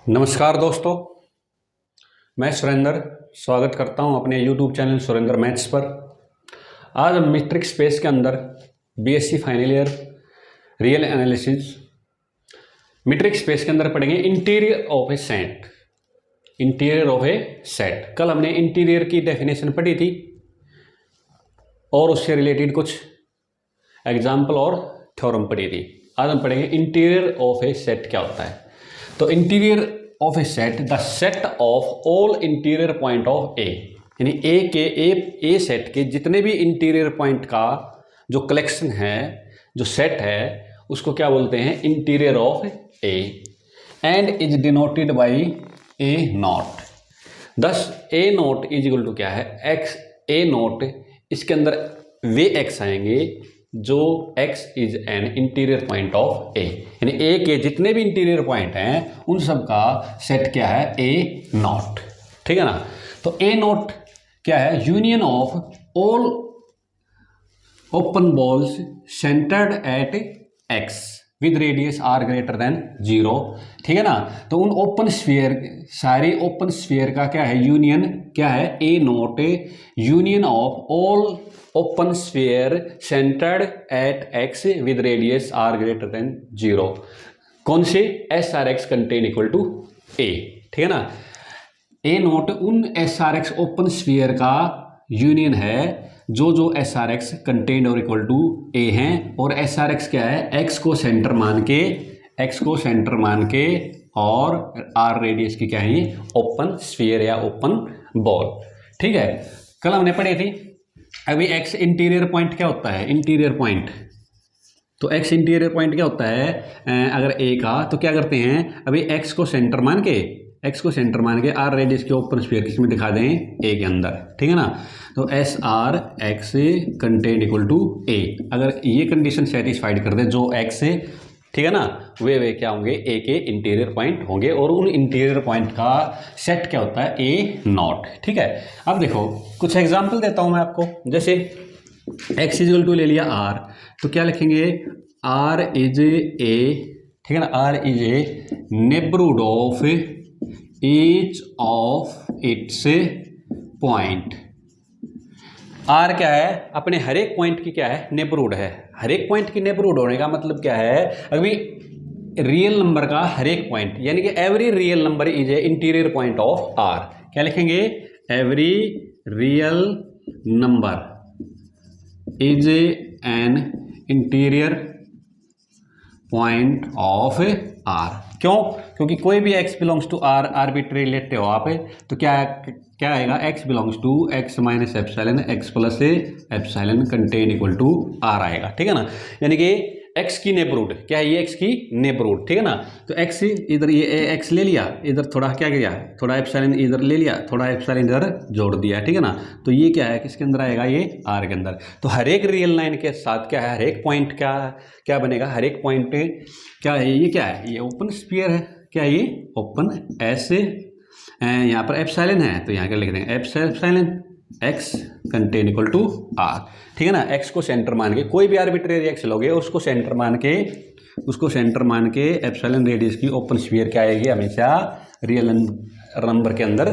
नमस्कार दोस्तों, मैं सुरेंद्र स्वागत करता हूं अपने YouTube चैनल सुरेंद्र मैथ्स पर। आज हम मीट्रिक स्पेस के अंदर BSc final year real analysis metric space के अंदर पढ़ेंगे interior of a set. Interior of a set, कल हमने इंटीरियर की डेफिनेशन पढ़ी थी और उससे रिलेटेड कुछ एग्जाम्पल और थ्योरम पढ़ी थी। आज हम पढ़ेंगे इंटीरियर ऑफ ए सेट क्या होता है। तो interior of a set, the set of all interior point of A, यानी ए सेट के जितने भी इंटीरियर पॉइंट का जो कलेक्शन है, जो सेट है, उसको क्या बोलते हैं? Interior of A, and is denoted by A naught. Thus A naught is equal to क्या है? X A naught. इसके अंदर वे एक्स आएंगे जो x is an interior point of A, यानी ए के जितने भी इंटीरियर पॉइंट हैं उन सब का सेट क्या है? A naught. ठीक है ना। तो ए नॉट क्या है? Union of all open balls centered at x with radius r greater than 0। ठीक है ना। तो उन ओपन स्फीयर, सारे ओपन स्फीयर का क्या है? यूनियन क्या है? A naught union of all open sphere centered at x with radius r greater than 0। कौन से? S R x contain equal to A. ठीक है ना। ए नॉट उन S R x open sphere का यूनियन है जो एस आर एक्स कंटेन और इक्वल टू ए हैं, और एस आर एक्स क्या है? एक्स को सेंटर मान के और आर रेडियस की क्या है? ओपन स्फीयर या ओपन बॉल। ठीक है, कल हमने पढ़ी थी। अभी एक्स इंटीरियर पॉइंट क्या होता है? इंटीरियर पॉइंट, तो एक्स इंटीरियर पॉइंट क्या होता है? अगर ए का, तो क्या करते हैं? अभी एक्स को सेंटर मान के आर रेडियस के ओपन स्फीयर किसमें दिखा दें? ए के अंदर। ठीक है ना। तो S R x contain equal to A, अगर ये कंडीशन सेटिस्फाइड कर दे जो एक्स है, ठीक है ना, वे क्या होंगे? ए के इंटीरियर पॉइंट होंगे, और उन इंटीरियर पॉइंट का सेट क्या होता है? A naught. ठीक है। अब देखो कुछ एग्जांपल देता हूं मैं आपको। जैसे एक्स इक्वल टू ले लिया आर, तो क्या लिखेंगे? आर इज ए, ठीक है ना, R is a neighbourhood of each of its point. R क्या है? अपने हर एक पॉइंट की क्या है? नेबरहुड है। हर एक पॉइंट की नेबरहुड होने का मतलब क्या है? अभी रियल नंबर का हर एक पॉइंट, यानी कि every real number is a interior point of R. क्या लिखेंगे? Every real number is an interior point of R. क्यों? क्योंकि कोई भी x belongs to R arbitrary लेते हो आप, तो क्या आएगा? x belongs to x minus epsilon x plus epsilon contain equal to R आएगा। ठीक है ना। यानी कि x की नेबरहुड क्या है? ये x की नेबरहुड। ठीक है ना। तो x इधर, ये x ले लिया, इधर थोड़ा क्या किया? थोड़ा एप्सिलॉन इधर ले लिया, थोड़ा एप्सिलॉन इधर जोड़ दिया। ठीक है ना। तो ये क्या है? किसके अंदर आएगा? ये r के अंदर। तो हर एक रियल लाइन के साथ क्या है? हर एक पॉइंट क्या बनेगा? हर एक पॉइंट क्या है? ये क्या है? ये ओपन स्फीयर है। क्या है ये? ओपन ऐसे, यहाँ पर एप्सिलॉन है, तो यहाँ क्या लिख देंगे? Epsilon x contain equal to R. ठीक है ना। एक्स को सेंटर मान के, कोई भी आर्बिट्रेरी एक्स लोगे उसको सेंटर मान के एप्सिलॉन रेडियस की ओपन स्फीयर क्या आएगी? हमेशा रियल नंबर के अंदर,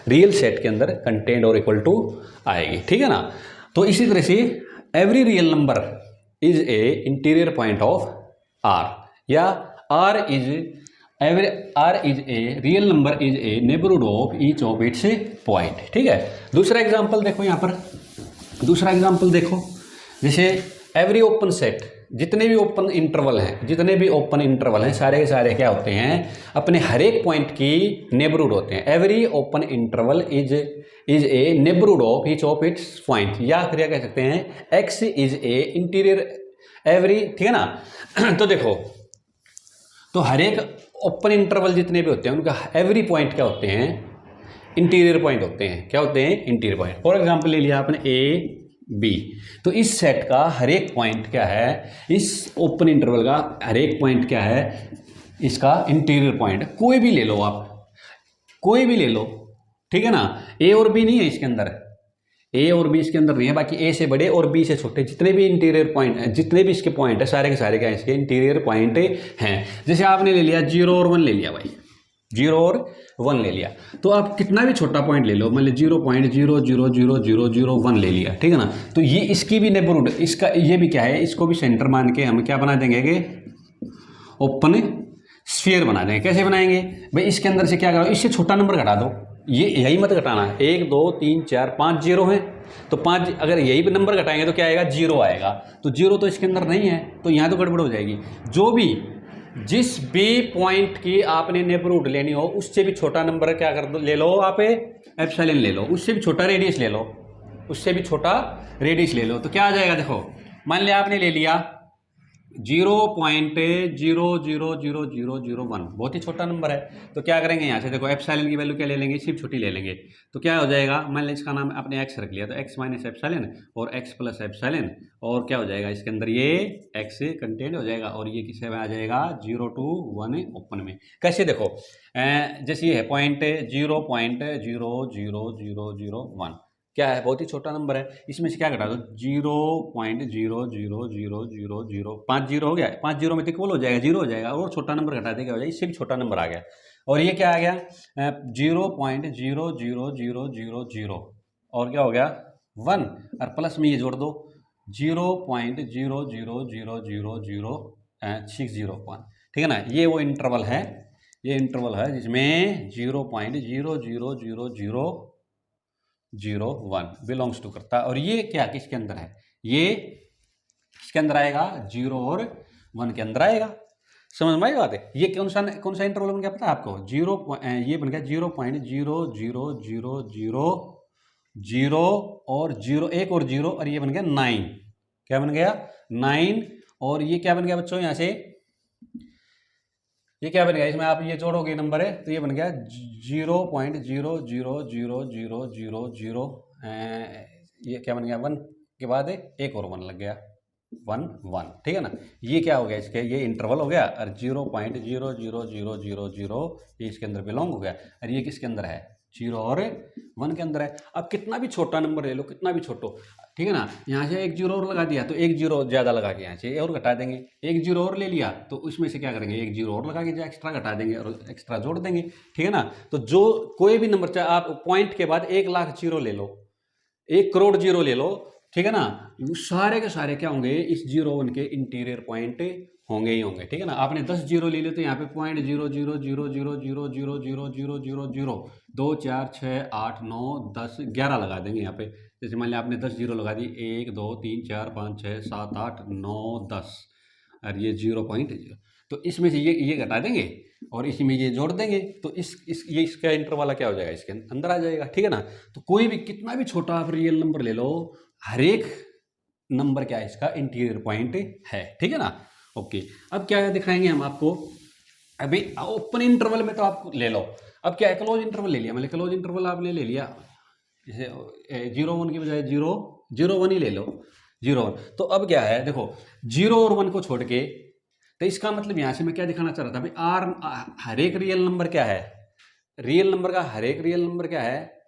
रियल सेट के अंदर कंटेन और इक्वल टू आएगी। ठीक है ना। तो इसी तरह से every real number is a interior point of R, या R is a real number is a neighbourhood of each of its point. ठीक है। दूसरा एग्जांपल देखो, यहाँ पर दूसरा एग्जांपल देखो। जैसे एवरी ओपन सेट, जितने भी ओपन इंटरवल हैं सारे के सारे क्या होते हैं? अपने हर एक पॉइंट की नेबरहुड होते हैं। Every open interval is a neighbourhood of each of its point, या फिर क्या कह सकते हैं? X is a interior every. ठीक है ना। तो देखो, तो हर एक ओपन इंटरवल जितने भी होते हैं उनका एवरी पॉइंट क्या होते हैं? इंटीरियर पॉइंट होते हैं। क्या होते हैं? Interior point. फॉर एग्जांपल ले लिया आपने ए बी, तो इस सेट का हर एक पॉइंट क्या है? इस ओपन इंटरवल का हर एक पॉइंट क्या है? इसका इंटीरियर पॉइंट। कोई भी ले लो आप, कोई भी ले लो। ठीक है ना। ए और बी नहीं है इसके अंदर, ए और बी इसके अंदर नहीं है, बाकी ए से बड़े और बी से छोटे जितने भी इंटीरियर पॉइंट हैं, जितने भी इसके पॉइंट है, सारे के सारे क्या इसके इंटीरियर पॉइंट हैं। जैसे आपने ले लिया 0 और 1 ले लिया भाई, 0 और 1 ले लिया। तो आप कितना भी छोटा पॉइंट ले लो, मान लीजिए 0.0000001 ले लिया, ठीक है ना। तो ये इसकी भी नेबरहुड, इसका ये भी क्या है, इसको भी सेंटर मान के हम क्या बना देंगे कि ओपन स्फीयर बना देंगे। कैसे बनाएंगे भाई, इसके अंदर से क्या करो, इससे छोटा नंबर घटा दो, ये यही मत घटाना है। 1 2 3 4 5 जीरो हैं, तो 5 अगर यही भी नंबर घटाएंगे तो क्या आएगा, 0 आएगा। तो 0 तो इसके अंदर नहीं है, तो यहाँ तो गड़बड़ हो जाएगी। जो भी जिस भी पॉइंट की आपने नेबरहुड लेनी हो उससे भी छोटा नंबर क्या कर दो, ले लो आप एप्सिलॉन ले लो, उससे भी छोटा रेडियस ले लो, उससे भी छोटा रेडियस ले लो। तो क्या आ जाएगा, देखो मान लिया आपने ले लिया 0.0000001, बहुत ही छोटा नंबर है। तो क्या करेंगे यहाँ से, देखो एप्सिलॉन की वैल्यू क्या ले लेंगे, सिर्फ छोटी ले लेंगे। तो क्या हो जाएगा, मान लीजिए इसका नाम आपने x रख लिया, तो x माइनस एप्सिलॉन और x प्लस एप्सिलॉन, और क्या हो जाएगा इसके अंदर ये x कंटेंट हो जाएगा, और ये किसमें आ जाएगा 0 to 1 ओपन में। कैसे देखो, जैसे ये है 0.0000001, क्या है, बहुत ही छोटा नंबर है। इसमें से क्या घटा दो, 0.00000, 5 जीरो हो गया, 5 जीरो में तो इक्वल हो जाएगा, 0 हो जाएगा, और छोटा नंबर घटा देगा हो जाएगा, इससे भी छोटा नंबर आ गया। और ये क्या आ गया 0.00000, और क्या हो गया 1, और प्लस में ये जोड़ दो 0.0000060, ठीक है ना। ये वो इंटरवल है, ये इंटरवल है जिसमें 0.0000001 बिलोंग्स टू करता है। और ये क्या किसके अंदर है, ये किसके अंदर आएगा, 0 और 1 के अंदर आएगा। समझ में आई बात है। ये कौन सा इंटरवल बन गया पता है आपको, ये बन गया 0.00000 और 0, एक और 0, और ये बन गया 9। क्या बन गया 9, और ये क्या बन गया बच्चों, यहाँ से ये क्या बन गया, इसमें आप ये जोड़ोगे नंबर है, तो ये बन गया 0.0000000, ये क्या बन गया 1 के बाद एक और 1 लग गया 1 1, ठीक है ना। ये क्या हो गया, इसके ये इंटरवल हो गया, और 0.00000 ये इसके अंदर बिलोंग हो गया, और ये किसके अंदर है, 0 और 1 के अंदर है। अब कितना भी छोटा नंबर ले लो, कितना भी छोटो, ठीक है ना। यहाँ से एक 0 और लगा दिया, तो एक 0 ज़्यादा लगा के यहाँ से और घटा देंगे, एक 0 और ले लिया, तो उसमें से क्या करेंगे, एक 0 और लगा के जो एक्स्ट्रा घटा देंगे और एक्स्ट्रा जोड़ देंगे, ठीक है ना। तो जो कोई भी नंबर, चाहे आप पॉइंट के बाद 1 लाख 0 ले लो, 1 करोड़ 0 ले लो, ठीक है ना, सारे के सारे क्या होंगे, इस 0 1 के इंटीरियर पॉइंट होंगे ही होंगे, ठीक है ना। आपने 10 जीरो ले लिया, तो यहाँ पे 0.000000000 2 4 6 8 9 10 11 लगा देंगे यहाँ पे। जैसे मान लिया आपने 10 जीरो लगा दी, 1 2 3 4 5 6 7 8 9 10, और ये 0.0, तो इसमें से ये घटा देंगे और इसमें ये जोड़ देंगे, तो ये इसका इंटर वाला क्या हो जाएगा, इसके अंदर आ जाएगा, ठीक है ना। तो कोई भी कितना भी छोटा आप रियल नंबर ले लो, हर एक नंबर क्या है, इसका इंटीरियर पॉइंट है, ठीक है ना। ओके, अब क्या दिखाएंगे हम आपको, अभी ओपन इंटरवल में तो आप ले लो, अब क्या है क्लोज इंटरवल ले लिया, मतलब क्लोज इंटरवल आपने ले लिया, जैसे 0 1 की बजाय 0 0 1 ही ले लो, 0 1। तो अब क्या है देखो, 0 और 1 को छोड़ के, तो इसका मतलब यहाँ से मैं क्या दिखाना चाह रहा था भाई, हर एक रियल नंबर क्या है, रियल नंबर का हर एक रियल नंबर क्या है,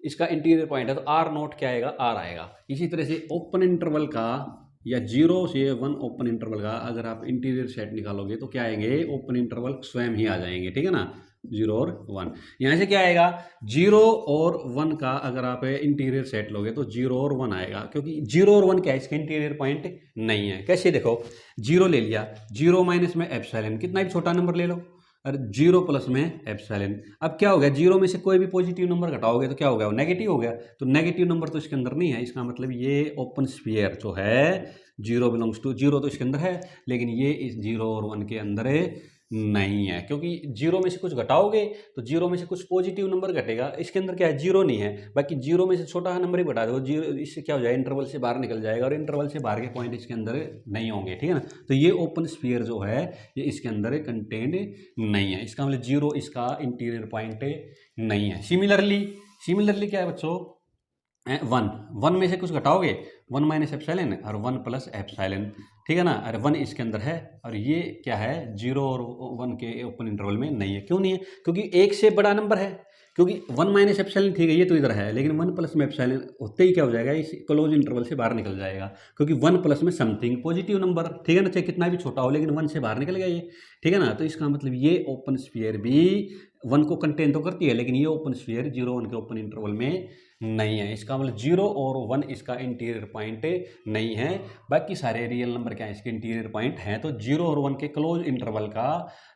इसका इंटीरियर पॉइंट है, तो R नोट क्या आएगा, R आएगा। इसी तरह से ओपन इंटरवल का या 0 से 1 ओपन इंटरवल का अगर आप इंटीरियर सेट निकालोगे तो क्या आएंगे, ओपन इंटरवल स्वयं ही आ जाएंगे, ठीक है ना, 0 और 1। यहाँ से क्या आएगा, 0 और 1 का अगर आप इंटीरियर सेट लोगे तो 0 और 1 आएगा, क्योंकि 0 और 1 क्या है, इसका इंटीरियर पॉइंट नहीं है। कैसे देखो, 0 ले लिया, 0 माइनस में एप्सिलॉन, कितना भी छोटा नंबर ले लो, और 0 प्लस में एप्सिलॉन। अब क्या हो गया, 0 में से कोई भी पॉजिटिव नंबर घटाओगे तो क्या हो गया, वो नेगेटिव हो गया, तो नेगेटिव नंबर तो इसके अंदर नहीं है। इसका मतलब ये ओपन स्फीयर जो है 0 बिलोंग्स टू 0 तो इसके अंदर है, लेकिन ये इस 0 और 1 के अंदर नहीं है, क्योंकि 0 में से कुछ घटाओगे तो 0 में से कुछ पॉजिटिव नंबर घटेगा, इसके अंदर क्या है 0 नहीं है, बाकी 0 में से छोटा नंबर ही घटा दो, 0 इससे क्या हो जाएगा, इंटरवल से बाहर निकल जाएगा, और इंटरवल से बाहर के पॉइंट इसके अंदर नहीं होंगे, ठीक है ना। तो ये ओपन स्फीयर जो है ये इसके अंदर कंटेंट नहीं है, इसका मतलब 0 इसका इंटीरियर पॉइंट नहीं है। सिमिलरली क्या है बच्चों, 1 में से कुछ घटाओगे, 1 माइनस एप्सिलॉन और 1 प्लस एप्सिलॉन, ठीक है ना, और 1 इसके अंदर है, और ये क्या है 0 और 1 के ओपन इंटरवल में नहीं है। क्यों नहीं है, क्योंकि 1 से बड़ा नंबर है, क्योंकि 1 माइनस एप्सिलॉन ठीक है ये तो इधर है, लेकिन 1 प्लस में एप्सिलॉन होते ही क्या हो जाएगा, इस क्लोज इंटरवल से बाहर निकल जाएगा, क्योंकि 1 प्लस में समथिंग पॉजिटिव नंबर, ठीक है ना, चाहे कितना भी छोटा हो लेकिन 1 से बाहर निकल गया ये, ठीक है ना। तो इसका मतलब ये ओपन स्फीयर भी 1 को कंटेन तो करती है, लेकिन ये ओपन स्फीयर 0 1 के ओपन इंटरवल में नहीं है। इसका मतलब 0 और 1 इसका इंटीरियर पॉइंट नहीं है, बाकी सारे रियल नंबर क्या है इसके इंटीरियर पॉइंट हैं। तो 0 और 1 के क्लोज इंटरवल का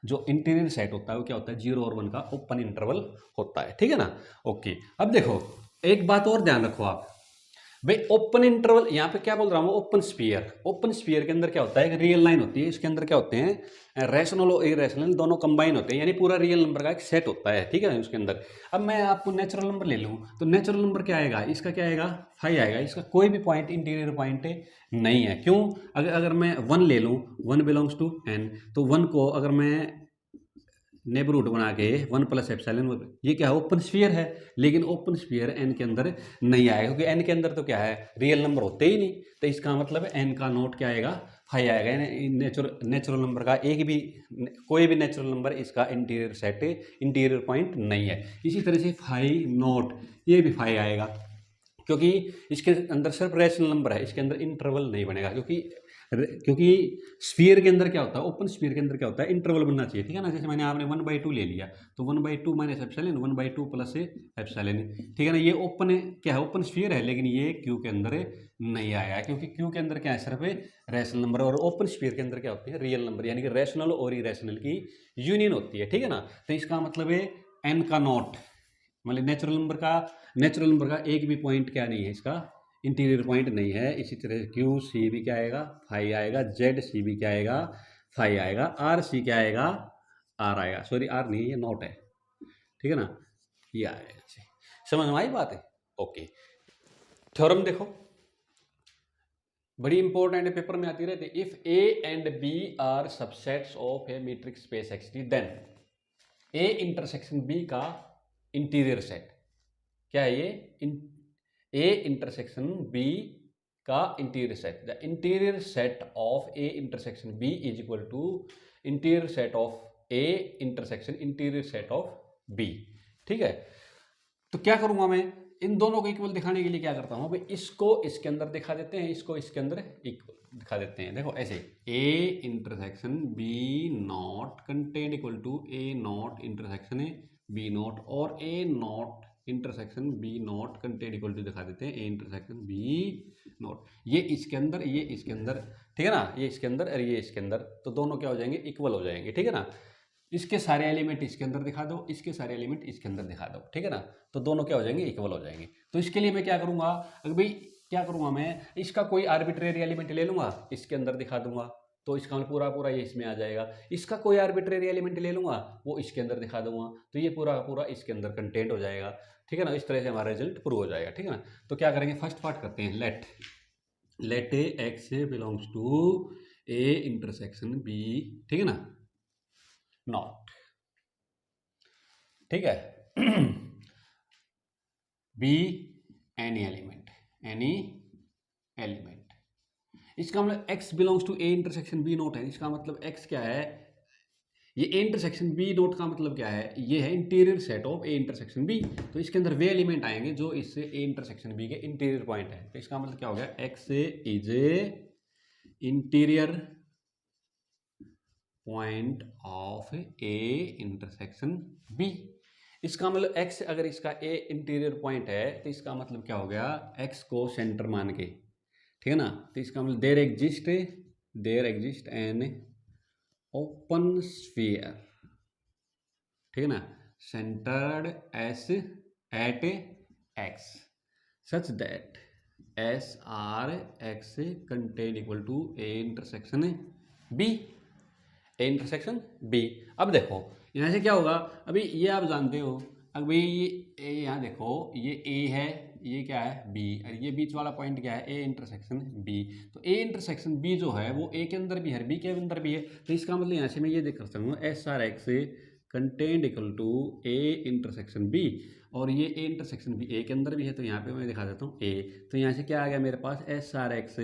जो इंटीरियर सेट होता है वो क्या होता है, 0 और 1 का ओपन इंटरवल होता है, ठीक है ना। ओके, अब देखो एक बात और ध्यान रखो आप भाई, ओपन इंटरवल यहाँ पे क्या बोल रहा हूँ, ओपन स्फीयर, ओपन स्फीयर के अंदर क्या होता है, एक रियल लाइन होती है, इसके अंदर क्या होते हैं, रैशनल और इरेशनल दोनों कंबाइन होते हैं, यानी पूरा रियल नंबर का एक सेट होता है, ठीक है उसके अंदर। अब मैं आपको नेचुरल नंबर ले लूँ तो नेचुरल नंबर क्या आएगा, इसका क्या आएगा, 5 आएगा, इसका कोई भी पॉइंट इंटीरियर पॉइंट नहीं है। क्यों, अगर मैं 1 ले लूँ, 1 बिलोंग्स टू n, तो 1 को अगर मैं नेबरहुड बना के 1 प्लस एप्सिलॉन, ये क्या है, ओपन स्फीयर है, लेकिन ओपन स्फीयर एन के अंदर नहीं आएगा, क्योंकि एन के अंदर तो क्या है, रियल नंबर होते ही नहीं। तो इसका मतलब एन का नोट क्या आएगा, 5 आएगा। नेचुरल नंबर का एक भी कोई भी नेचुरल नंबर इसका इंटीरियर सेट इंटीरियर पॉइंट नहीं है। इसी तरह से 5 नोट, ये भी 5 आएगा, क्योंकि इसके अंदर सिर्फ रैशनल नंबर है, इसके अंदर इंटरवल नहीं बनेगा, क्योंकि स्फीयर के अंदर क्या होता है, ओपन स्फीयर के अंदर क्या होता है, इंटरवल बनना चाहिए, ठीक है ना। जैसे मैंने आपने 1/2 ले लिया, तो 1/2 माइनस एप्सिलॉन, 1/2 प्लस एप्सिलॉन, ठीक है ना। ये ओपन क्या है, ओपन स्फीयर है, लेकिन ये क्यू के अंदर नहीं आया, क्योंकि क्यू के अंदर क्या है, सिर्फ रैशनल नंबर, और ओपन स्फीयर के अंदर क्या होती है, रियल नंबर, यानी कि रैशनल और इरेशनल की यूनियन होती है, ठीक है ना। तो इसका मतलब है एन का नॉट, मतलब नेचुरल नंबर का एक भी पॉइंट क्या नहीं है, इसका इंटीरियर पॉइंट नहीं है। इसी तरह क्यू सी भी क्या आएगा, 5 आएगा, जेड सी भी क्या आएगा, 5 आएगा, आर सी क्या आएगा, आर आएगा, सॉरी आर नहीं, ये नॉट है, ठीक है ना, ये आएगा। समझ में आई बात है। ओके, थ्योरम देखो, बड़ी इंपॉर्टेंट है, पेपर में आती रहती है। If A and B are subsets of a metric space X T, then A intersection B का इंटीरियर सेट क्या है, ये ए इंटरसेक्शन बी का interior set, the interior set of A intersection B is equal to interior set of A intersection interior set of B, ठीक है। तो क्या करूंगा मैं, इन दोनों को इक्वल दिखाने के लिए क्या करता हूं भाई, इसको इसके अंदर दिखा देते हैं, इसको इसके अंदर इक्वल दिखा देते हैं। देखो ऐसे, A intersection B naught contained equal to A naught intersection B naught, और A naught intersection B naught contained equal to दिखा देते हैं ए इंटरसेक्शन बी नॉट। ये इसके अंदर, ये इसके अंदर, ठीक है ना, ये इसके अंदर और ये इसके अंदर, तो दोनों क्या हो जाएंगे, इक्वल हो जाएंगे, ठीक है ना। इसके सारे एलिमेंट इसके अंदर दिखा दो, इसके सारे एलिमेंट इसके अंदर दिखा दो, ठीक है ना, तो दोनों क्या हो जाएंगे, इक्वल हो जाएंगे। तो इसके लिए मैं क्या करूंगा, अगर भाई क्या करूंगा मैं, इसका कोई आर्बिट्रेरी एलिमेंट ले लूंगा, इसके अंदर दिखा दूंगा, तो इसका पूरा पूरा ये इसमें आ जाएगा। इसका कोई आर्बिट्रेरी एलिमेंट ले लूंगा, वो इसके अंदर दिखा दूंगा, तो ये पूरा पूरा इसके अंदर कंटेंट हो जाएगा, ठीक है ना। इस तरह से हमारा रिजल्ट प्रूव हो जाएगा, ठीक है ना। तो क्या करेंगे, फर्स्ट पार्ट करते हैं, let a x belongs to A intersection B, ठीक है ना, नॉट, ठीक है, बी एनी एलिमेंट, इसका मतलब x belongs to A intersection B naught है, इसका मतलब x क्या है, ये ए इंटरसेक्शन बी नोट का मतलब क्या है, ये है interior set of A intersection B. तो इसके अंदर वे एलिमेंट आएंगे जो इससे ए इंटरसेक्शन बी के इंटीरियर पॉइंट है। तो इसका मतलब क्या हो गया, x is a interior point of A intersection B. इसका मतलब x अगर इसका ए इंटीरियर पॉइंट है, तो इसका मतलब क्या हो गया, x को सेंटर मान के, ठीक है ना। तो इसका मतलब there exist an open sphere, ठीक है ना, centred S at x such that S R x contain equal to A intersection B, A intersection B. अब देखो यहाँ से क्या होगा, अभी ये आप जानते हो, अभी ये यहाँ देखो, ये ए है, ये क्या है बी, और ये बीच वाला पॉइंट क्या है, ए इंटरसेक्शन बी। तो ए इंटरसेक्शन बी जो है वो ए के अंदर भी है, बी के अंदर भी है। तो इसका मतलब यहाँ से मैं ये देख सकता हूँ, S R x content equal to A intersection B, और ये ए इंटरसेक्शन बी ए के अंदर भी है। तो यहाँ पे मैं दिखा देता हूँ ए, तो यहाँ से क्या आ गया मेरे पास, एस आर एक्स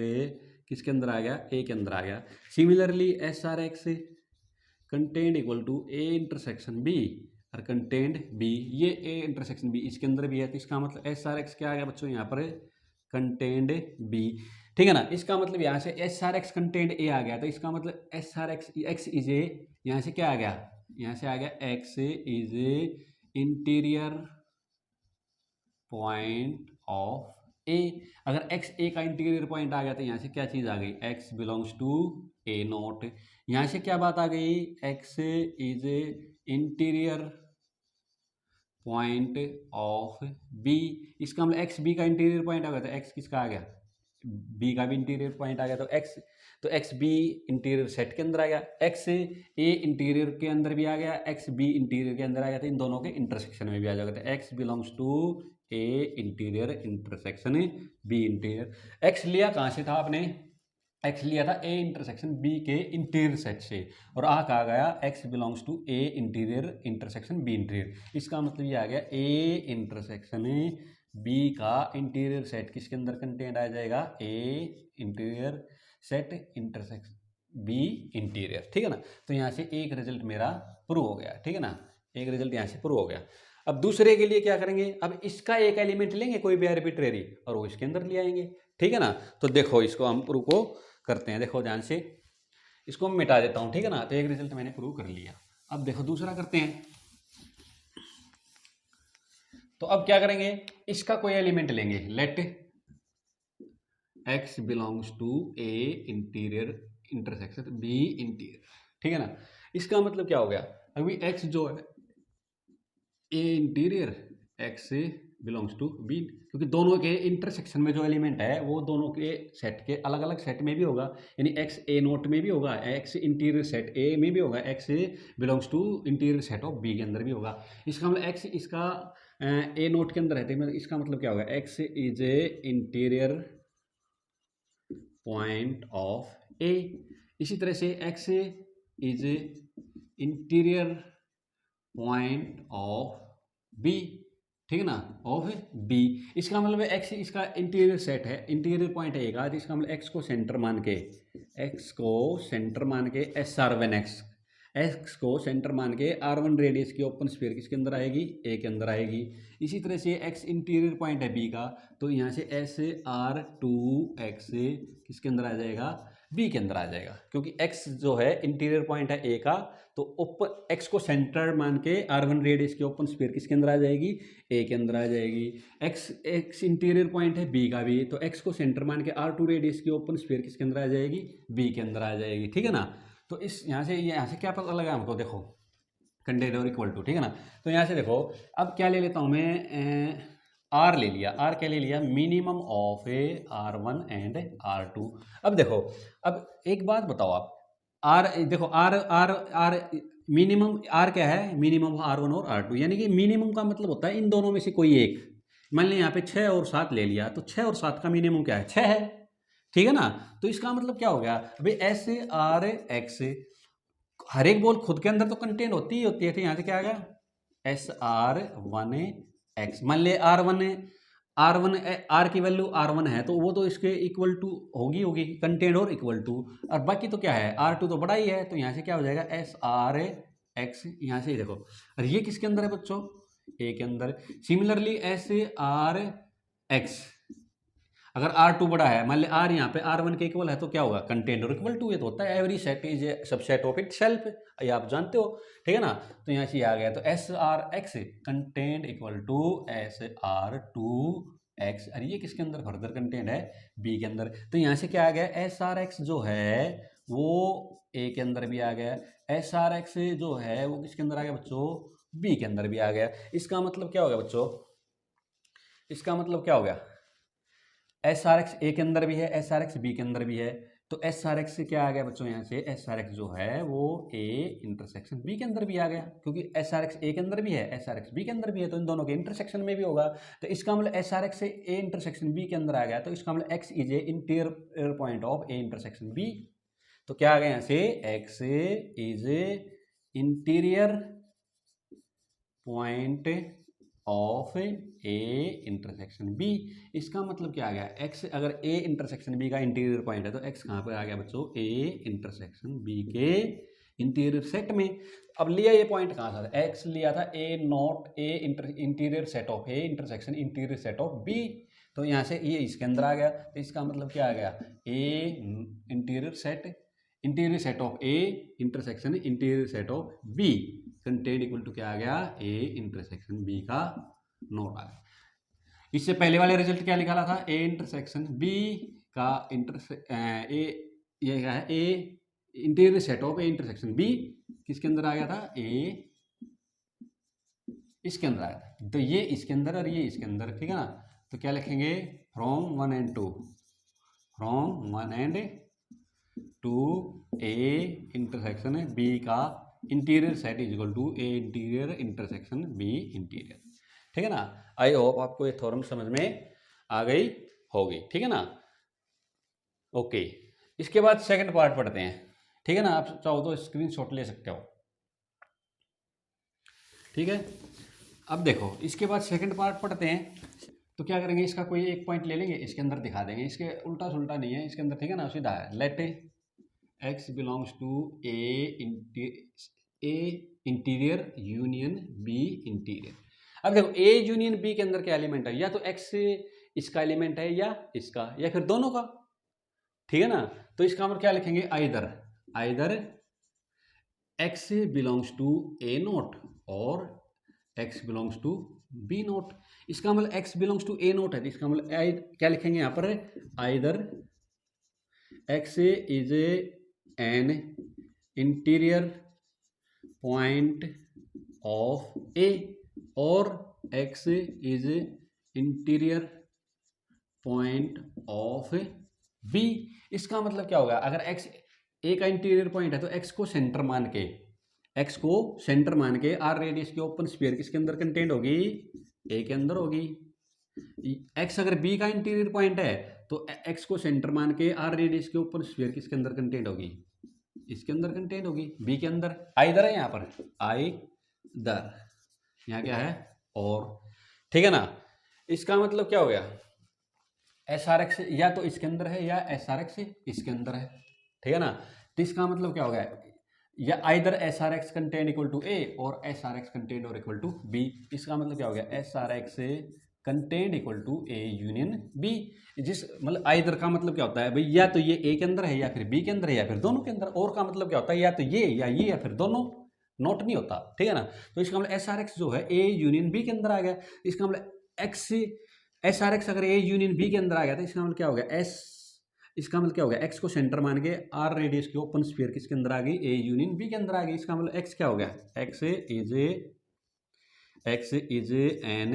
किसके अंदर आ गया, ए के अंदर आ गया। Similarly S R x content equal to A intersection B, और कंटेंड बी, ये ए इंटरसेक्शन बी इसके अंदर भी है, तो इसका मतलब एस आर एक्स क्या आ गया बच्चों यहाँ पर कंटेंड बी, ठीक है ना। इसका मतलब यहाँ से S R X contained A आ गया, तो इसका मतलब S R X X is A, यहाँ से क्या आ गया, यहाँ से आ गया x is a interior point of A. अगर एक्स ए का इंटीरियर पॉइंट आ गया तो यहाँ से क्या चीज़ आ गई, x belongs to A naught. यहाँ से क्या बात आ गई, x is a interior point of B. इसका मतलब एक्स बी का इंटीरियर पॉइंट आ गया, तो एक्स किसका आ गया, बी का भी इंटीरियर पॉइंट आ गया, तो एक्स बी इंटीरियर सेट के अंदर आ गया, एक्स ए इंटीरियर के अंदर भी आ गया, एक्स बी इंटीरियर के अंदर आ गया, तो इन दोनों के इंटरसेक्शन में भी आ जाएगा, तो X belongs to A interior intersection B interior. X लिया कहाँ से था आपने, एक्स लिया था ए इंटरसेक्शन बी के इंटीरियर सेट से, और आ कहा गया X belongs to A interior intersection B interior. इसका मतलब ये आ गया ए इंटरसेक्शन बी का इंटीरियर सेट किसके अंदर कंटेंट आ जाएगा, A interior set intersection B interior, ठीक है ना। तो यहाँ से एक रिजल्ट मेरा प्रूव हो गया, ठीक है ना, एक रिजल्ट यहाँ से प्रूव हो गया। अब दूसरे के लिए क्या करेंगे, अब इसका एक एलिमेंट लेंगे कोई भी आर्बिट्रेरी और वो इसके अंदर ले आएंगे, ठीक है ना। तो देखो इसको हम प्रूव को करते हैं, देखो ध्यान से, इसको मैं मिटा देता हूं, ठीक है ना। तो एक रिजल्ट मैंने प्रूव कर लिया, अब देखो दूसरा करते हैं। तो अब क्या करेंगे, इसका कोई एलिमेंट लेंगे, let x belongs to A interior intersection B interior, ठीक है ना। इसका मतलब क्या हो गया, अभी एक्स जो है A interior X belongs to B, क्योंकि दोनों के इंटरसेक्शन में जो एलिमेंट है वो दोनों के सेट के अलग अलग सेट में भी होगा, यानी एक्स ए नोट में भी होगा, एक्स इंटीरियर सेट ए में भी होगा, x belongs to interior set of B के अंदर भी होगा। इसका मतलब एक्स इसका ए नोट के अंदर है, तो इसका मतलब क्या होगा, x is a interior point of A. इसी तरह से x is a interior point of B, ठीक है ना, ऑफ बी। इसका मतलब एक्स इसका इंटीरियर सेट है, इंटीरियर पॉइंट है एक, इसका मतलब एक्स को सेंटर मान के, एक्स को सेंटर मान के S R one x, x को सेंटर मान के आर वन रेडियस की ओपन स्फीयर किसके अंदर आएगी, ए के अंदर आएगी। इसी तरह से एक्स इंटीरियर पॉइंट है बी का, तो यहाँ से एस आर टू एक्स किसके अंदर आ जाएगा, बी के अंदर आ जाएगा, क्योंकि x जो है इंटीरियर पॉइंट है ए का, तो ओपन x को सेंटर मान के आर वन रेडियस की ओपन स्फीयर किसके अंदर आ जाएगी, ए के अंदर आ जाएगी। x इंटीरियर पॉइंट है बी का भी, तो x को सेंटर मान के आर टू रेडियस की ओपन स्फीयर किसके अंदर आ जाएगी, बी के अंदर आ जाएगी, ठीक है ना। तो इस यहाँ से क्या पता लगा हमको, देखो कंटेंट और इक्वल टू, ठीक है ना। तो यहाँ से देखो अब क्या ले लेता हूँ मैं, आर ले लिया, आर क्या ले लिया, minimum of a R one and R two. अब देखो, अब एक बात बताओ आप, आर देखो R R R minimum R क्या है, मिनिमम आर वन और आर टू, यानी कि मिनिमम का मतलब होता है इन दोनों में से कोई एक। मान लिया यहाँ पे 6 और 7 ले लिया, तो 6 और 7 का मिनिमम क्या है, 6 है, ठीक है ना। तो इसका मतलब क्या हो गया, अभी एस आर एक्स, हर एक बॉल खुद के अंदर तो कंटेंट होती ही होती है, तो यहाँ से क्या आ गया, एस आर वन एक्स। मान ले आर वन आर की वैल्यू आर वन है, तो वो तो इसके इक्वल टू होगी कंटेंट और इक्वल टू, और बाकी तो क्या है, आर टू तो बड़ा ही है, तो यहाँ से क्या हो जाएगा, एस आर एक्स। यहाँ से देखो, और ये किसके अंदर है बच्चों, ए के अंदर। सिमिलरली एस आर एक्स, अगर आर टू बड़ा है, मान ले आर यहाँ पे आर वन के इक्वल है, तो क्या होगा, कंटेंट और इक्वल टू, ये तो होता है every set is a subset of it self, ये आप जानते हो, ठीक है ना। तो यहाँ से आ गया, तो S R x content equal to S R two x, और ये किसके अंदर फर्दर कंटेंट है, बी के अंदर। तो यहाँ से क्या आ गया, एस आर एक्स जो है वो ए के अंदर भी आ गया, एस आर एक्स जो है वो किसके अंदर आ गया बच्चों, बी के अंदर भी आ गया। इसका मतलब क्या हो गया बच्चों, इसका मतलब क्या हो गया, एस आर एक्स ए के अंदर भी है, एस आर एक्स बी के अंदर भी है, तो एस आर एक्स से क्या आ गया बच्चों, यहाँ से एस आर एक्स जो है वो ए इंटरसेक्शन बी के अंदर भी आ गया, क्योंकि एस आर एक्स ए के अंदर भी है, एस आर एक्स बी के अंदर भी है, तो इन दोनों के इंटरसेक्शन में भी होगा। तो इसका मतलब एस आर एक्स से ए इंटरसेक्शन बी के अंदर आ गया, तो इसका मतलब x is a interior point of A intersection B. तो क्या आ गया यहाँ से, x is a interior point of A intersection B. इसका मतलब क्या आ गया, एक्स अगर ए इंटरसेक्शन बी का इंटीरियर पॉइंट है, तो एक्स कहाँ पर आ गया बच्चों, ए इंटरसेक्शन बी के इंटीरियर सेट में। अब लिया ये पॉइंट कहाँ था, एक्स लिया था A not a interior set of A intersection interior set of B, तो यहाँ से ये इसके अंदर आ गया, तो इसका मतलब क्या आ गया, A interior set of A intersection interior set of B content equal to क्या आ गया, ए इंटरसेक्शन बी का नोट आ गया। इससे पहले वाले रिजल्ट क्या निकाला था, ए इंटरसेक्शन बी का ये क्या है, A interior set of A intersection B किसके अंदर आ गया था, ए इसके अंदर आया था, तो ये इसके अंदर और ये इसके अंदर, ठीक है ना। तो क्या लिखेंगे, from 1 and 2 from 1 and 2 A intersection B का interior set is equal to A interior intersection B interior, ठीक है ना। आई होप आपको ये थ्योरम समझ में आ गई होगी, ठीक है ना। ओके, इसके बाद सेकंड पार्ट पढ़ते हैं, ठीक है ना। आप चाहो तो स्क्रीनशॉट ले सकते हो, ठीक है। अब देखो इसके बाद सेकंड पार्ट पढ़ते हैं, तो क्या करेंगे, इसका कोई एक पॉइंट ले लेंगे, इसके अंदर दिखा देंगे, इसके उल्टा सुल्टा नहीं है इसके अंदर, ठीक है ना, सीधा है। Let x belongs to A interior union B interior. अब देखो ए यूनियन बी के अंदर क्या एलिमेंट है, या तो एक्स इसका एलिमेंट है या इसका या फिर दोनों का, ठीक है ना। तो इसका मतलब क्या लिखेंगे, either x belongs to A not और x belongs to B not. इसका मतलब x belongs to A not है, तो इसका मतलब क्या लिखेंगे यहाँ पर, either x is an interior point of A और x is interior point of B. इसका मतलब क्या होगा, अगर एक्स ए का इंटीरियर पॉइंट है तो एक्स को सेंटर मान के आर रेडियस की ओपन स्फीयर किसके अंदर कंटेंट होगी, ए के अंदर होगी। एक्स अगर बी का इंटीरियर पॉइंट है तो एक्स को सेंटर मान के आर रेडियस की ओपन स्फीयर किसके अंदर कंटेंट होगी, इसके अंदर कंटेंट होगी, बी के अंदर। आइदर है यहाँ पर, आइदर यहाँ क्या है, और, ठीक है ना। इसका मतलब क्या हो गया, एस आर एक्स या तो इसके अंदर है या एस आर एक्स इसके अंदर है, ठीक है ना। तो इसका मतलब क्या हो गया, या either S R x content equal to A और एस आर एक्स कंटेंट और इक्वल टू बी। इसका मतलब क्या हो गया, S R x content equal to A union B. जिस मतलब आइदर का मतलब क्या होता है भाई, या तो ये ए के अंदर है या फिर बी के अंदर है या फिर दोनों के अंदर, और का मतलब क्या होता है, या तो ये या फिर दोनों, नोट नहीं होता, ठीक है ना। तो इसका मतलब एस आर एक्स जो है ए यूनियन बी के अंदर आ गया। इसका मतलब एक्स एस आर एक्स अगर ए यूनियन बी के अंदर आ गया तो इसका मतलब क्या हो गया, इसका मतलब क्या हो गया, एक्स को सेंटर मान के आर रेडियस की ओपन स्फीयर किसके अंदर आ गई, ए यूनियन बी के अंदर आ गई। इसका मतलब एक्स क्या हो गया, x is an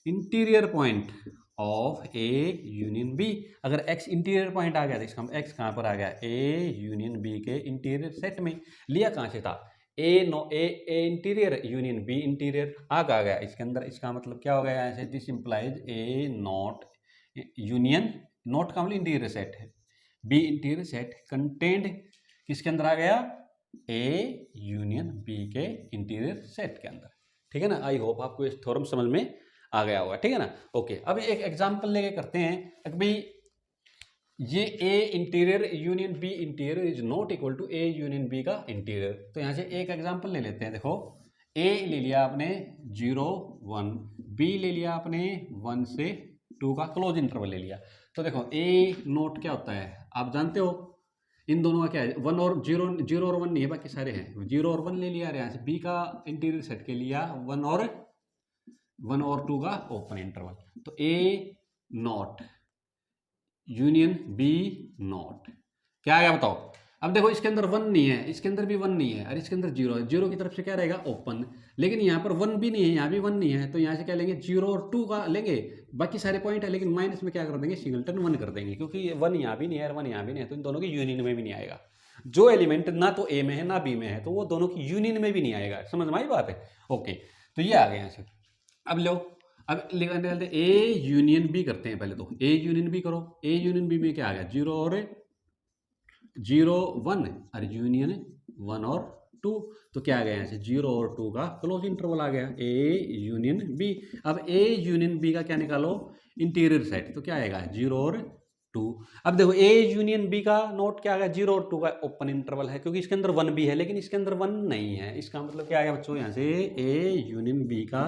interior point of A union B. अगर एक्स इंटीरियर पॉइंट आ गया तो इसका मतलब एक्स कहाँ पर आ गया, ए यूनियन बी के इंटीरियर सेट में। लिया कहाँ से था, A interior union B interior, आ गया इसके अंदर। इसका मतलब क्या हो गया यहाँ से, this implies A naught union, not का मतलब इंटीरियर सेट है, बी इंटीरियर सेट कंटेंट किसके अंदर आ गया, ए यूनियन बी के इंटीरियर सेट के अंदर, ठीक है ना। आई होप आपको इस थ्योरम समझ में आ गया होगा, ठीक है ना। ओके, अब एक एग्जांपल लेके करते हैं कि भाई ये A interior union B interior is not equal to A union B का इंटीरियर। तो यहाँ से एक एग्जांपल ले लेते हैं। देखो ए ले लिया आपने 0 1, बी ले लिया आपने 1 से 2 का क्लोज इंटरवल ले लिया। तो देखो ए नोट क्या होता है, आप जानते हो इन दोनों का क्या है, 1 और 0 और 1 नहीं है, बाकी सारे हैं। 0 और 1 ले लिया, यहाँ से बी का इंटीरियर सेट के लिया 1 और 2 का ओपन इंटरवल। तो A naught union B not क्या आ गया बताओ। अब देखो इसके अंदर 1 नहीं है, इसके अंदर भी 1 नहीं है, और इसके अंदर 0 है। 0 की तरफ से क्या रहेगा, ओपन। लेकिन यहाँ पर 1 भी नहीं है, यहाँ भी 1 नहीं है, तो यहाँ से क्या लेंगे, 0 और 2 का लेंगे। बाकी सारे पॉइंट है, लेकिन माइनस में क्या कर देंगे, सिंगलटन 1 कर देंगे, क्योंकि 1 यहाँ भी नहीं है और 1 यहाँ भी नहीं है, तो इन दोनों की यूनियन में भी नहीं आएगा। जो एलिमेंट ना तो ए में है ना बी में है, तो वो दोनों की यूनियन में भी नहीं आएगा। समझ में आई बात है। ओके, तो ये आ गया यहाँ से। अब लो, अब निकालते ए यूनियन बी करते हैं। पहले तो ए यूनियन बी करो। ए यूनियन बी में क्या आ गया, 0 और 1 और यूनियन 1 और 2। तो क्या आ गया यहाँ से, 0 और 2 का क्लोज इंटरवल आ गया, ए यूनियन बी। अब ए यूनियन बी का क्या निकालो, इंटीरियर सेट। तो क्या आएगा, 0 और 2। अब देखो ए यूनियन बी का नोट क्या आ गया, 0 और 2 का ओपन इंटरवल है, क्योंकि इसके अंदर 1 भी है, लेकिन इसके अंदर 1 नहीं है। इसका मतलब क्या आ गया बच्चों, यहाँ से ए यूनियन बी का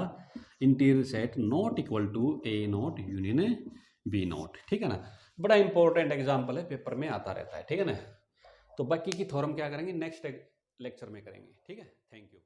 interior set not equal to A naught union B naught. ठीक है ना, बड़ा इंपॉर्टेंट एग्जाम्पल है, पेपर में आता रहता है। ठीक है ना, तो बाकी की थ्योरम क्या करेंगे नेक्स्ट लेक्चर में करेंगे। ठीक है, थैंक यू।